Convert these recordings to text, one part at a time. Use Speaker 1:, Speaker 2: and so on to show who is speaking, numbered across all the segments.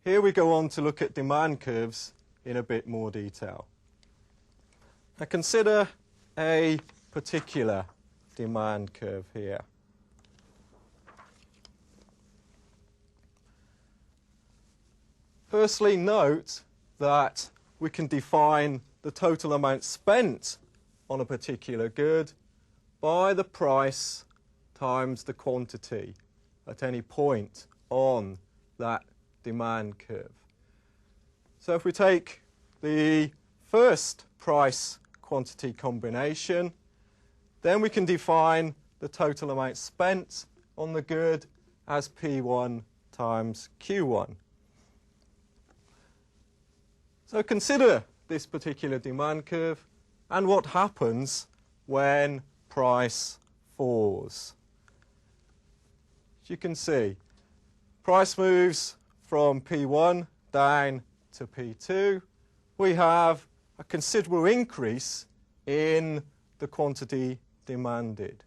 Speaker 1: here we go on to look at demand curves in a bit more detail. Now consider a particular demand curve here. Firstly, note that we can define the total amount spent on a particular good by the price times the quantity at any point on that demand curve. So if we take the first price quantity combination, then we can define the total amount spent on the good as P1 times Q1. So consider this particular demand curve and what happens when price falls. As you can see, price moves from P1 down to P2. We have a considerable increase in the quantity demanded.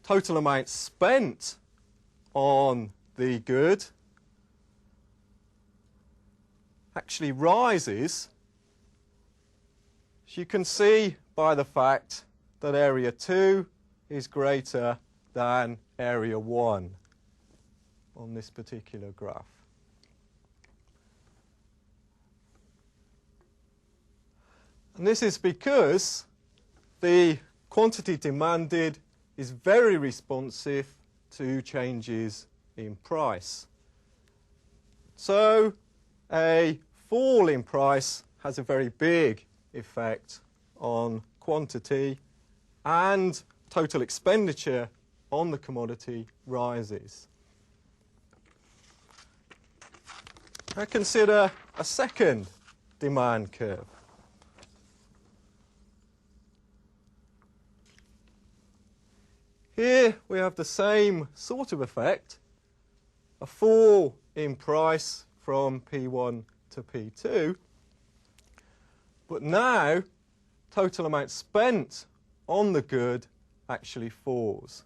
Speaker 1: Total amount spent on the good actually rises, as you can see by the fact that area 2 is greater than area 1 on this particular graph. And this is because the quantity demanded is very responsive to changes in price. So a fall in price has a very big effect on quantity, and total expenditure on the commodity rises. Now consider a second demand curve. Here we have the same sort of effect, a fall in price from P1 to P2, but now total amount spent on the good actually falls.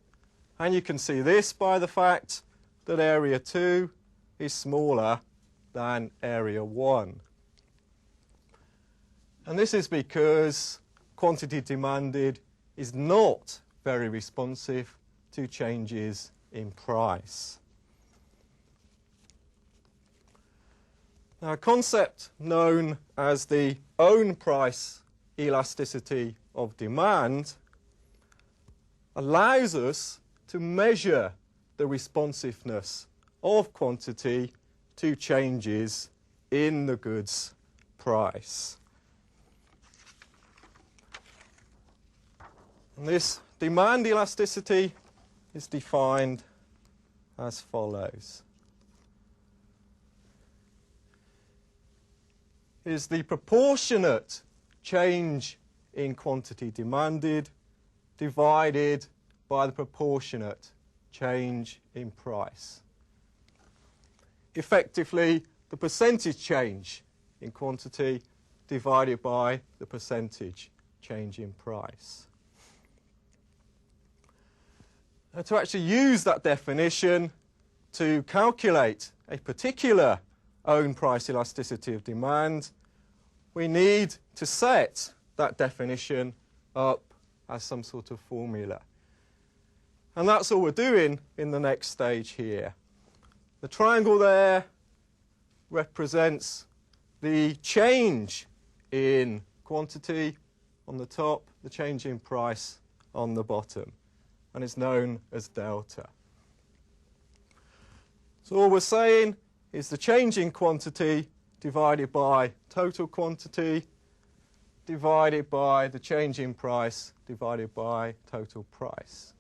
Speaker 1: And you can see this by the fact that area 2 is smaller than area 1. And this is because quantity demanded is not very responsive to changes in price. Now, a concept known as the own price elasticity of demand allows us to measure the responsiveness of quantity to changes in the goods price. And this demand elasticity is defined as follows. It is the proportionate change in quantity demanded divided by the proportionate change in price. Effectively, the percentage change in quantity divided by the percentage change in price. Now, to actually use that definition to calculate a particular own price elasticity of demand, we need to set that definition up as some sort of formula. And that's all we're doing in the next stage here. The triangle there represents the change in quantity on the top, the change in price on the bottom, and is known as delta. So all we're saying is the change in quantity divided by total quantity divided by the change in price divided by total price,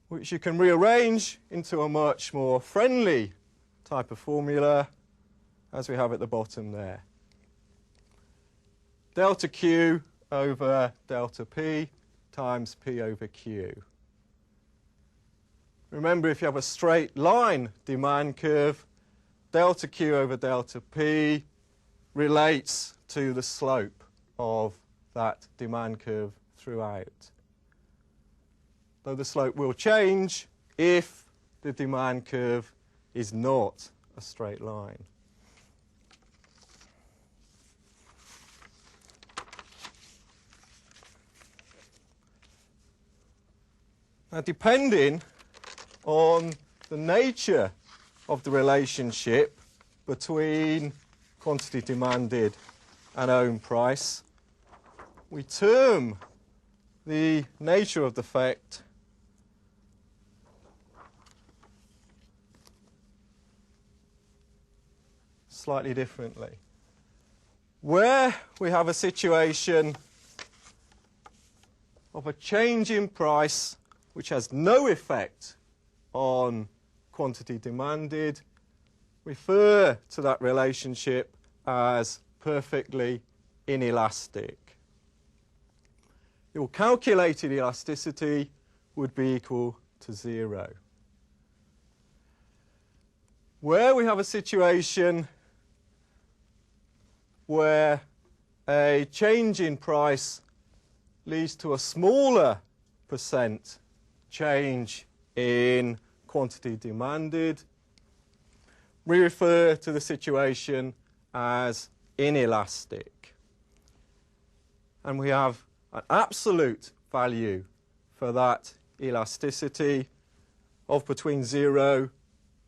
Speaker 1: which you can rearrange into a much more friendly type of formula as we have at the bottom there. Delta Q over delta P times P over Q. Remember, if you have a straight line demand curve, delta Q over delta P relates to the slope of that demand curve throughout. Though the slope will change if the demand curve is not a straight line. Now, depending on the nature of the relationship between quantity demanded and own price, we term the nature of the effect slightly differently. Where we have a situation of a change in price which has no effect on quantity demanded, refer to that relationship as perfectly inelastic. Your calculated elasticity would be equal to 0. Where we have a situation where a change in price leads to a smaller percent change in quantity demanded, we refer to the situation as inelastic. And we have an absolute value for that elasticity of between 0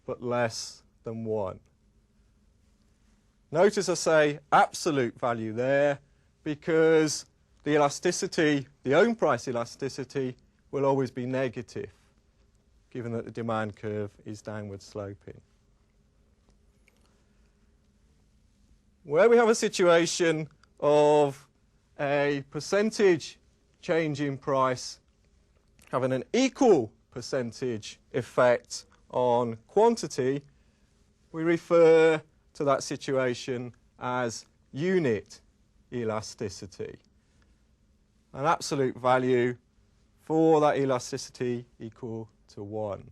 Speaker 1: but less than 1. Notice I say absolute value there because the elasticity, the own price elasticity, will always be negative, given that the demand curve is downward sloping. Where we have a situation of a percentage change in price having an equal percentage effect on quantity, we refer to that situation as unit elasticity. An absolute value for that elasticity equal to 1.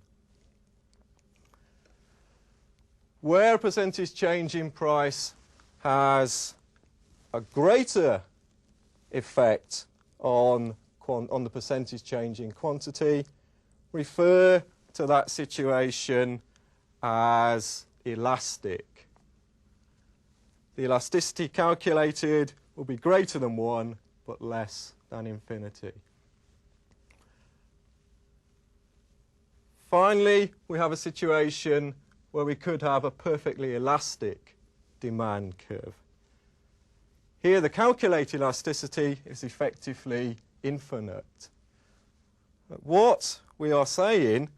Speaker 1: Where a percentage change in price has a greater effect on the percentage change in quantity, refer to that situation as elastic. The elasticity calculated will be greater than 1 but less than infinity. Finally, we have a situation where we could have a perfectly elastic demand curve. Here, the calculated elasticity is effectively infinite. But what we are saying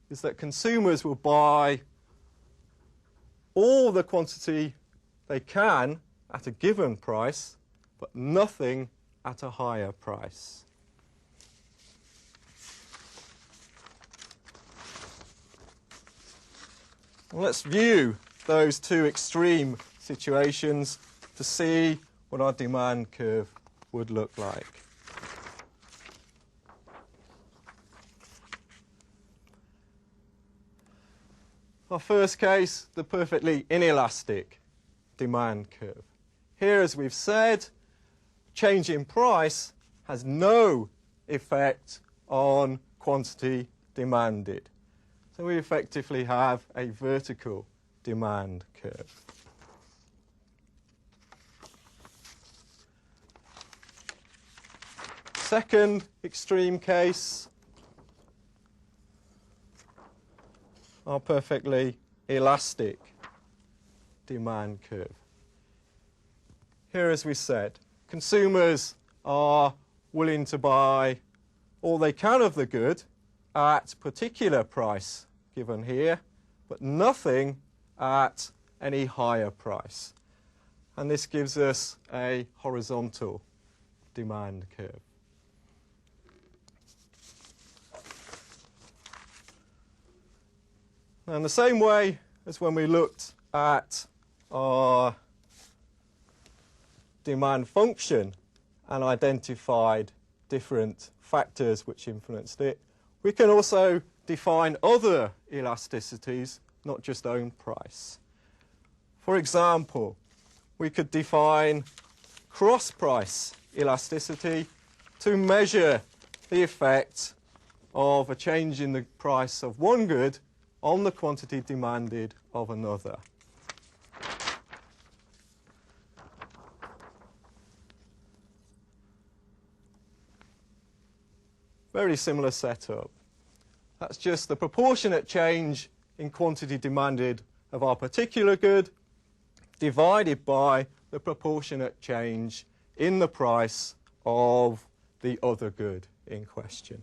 Speaker 1: is that consumers will buy all the quantity they can at a given price, but nothing at a higher price. Let's view those two extreme situations to see what our demand curve would look like. Our first case, the perfectly inelastic demand curve. Here, as we've said, change in price has no effect on quantity demanded. So we effectively have a vertical demand curve. Second extreme case, our perfectly elastic demand curve. Here, as we said, consumers are willing to buy all they can of the good at particular price given here, but nothing at any higher price. And this gives us a horizontal demand curve. Now, in the same way as when we looked at our demand function and identified different factors which influenced it, we can also define other elasticities, not just own price. For example, we could define cross-price elasticity to measure the effect of a change in the price of one good on the quantity demanded of another. Very similar setup. That's just the proportionate change in quantity demanded of our particular good divided by the proportionate change in the price of the other good in question.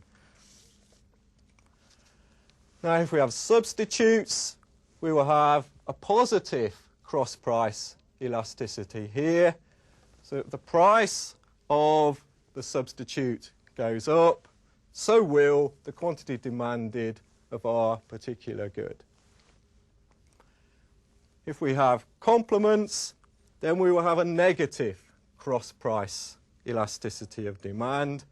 Speaker 1: Now, if we have substitutes, we will have a positive cross-price elasticity here. So if the price of the substitute goes up, so will the quantity demanded of our particular good. If we have complements, then we will have a negative cross-price elasticity of demand.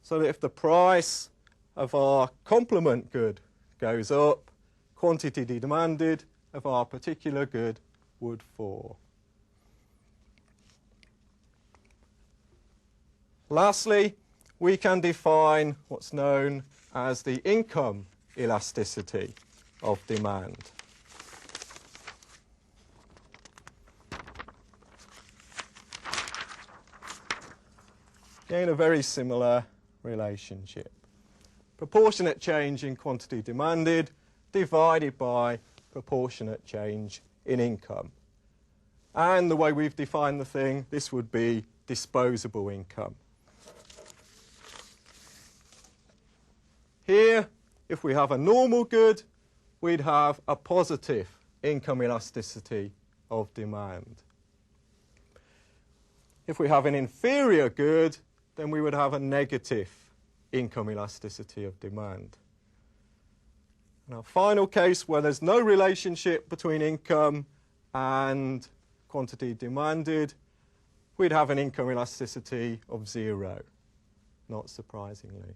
Speaker 1: So that if the price of our complement good goes up, quantity demanded of our particular good would fall. Lastly, we can define what's known as the income elasticity of demand. Again, a very similar relationship. Proportionate change in quantity demanded divided by proportionate change in income. And the way we've defined the thing, this would be disposable income. Here, if we have a normal good, we'd have a positive income elasticity of demand. If we have an inferior good, then we would have a negative income elasticity of demand. In our final case, where there's no relationship between income and quantity demanded, we'd have an income elasticity of 0, not surprisingly.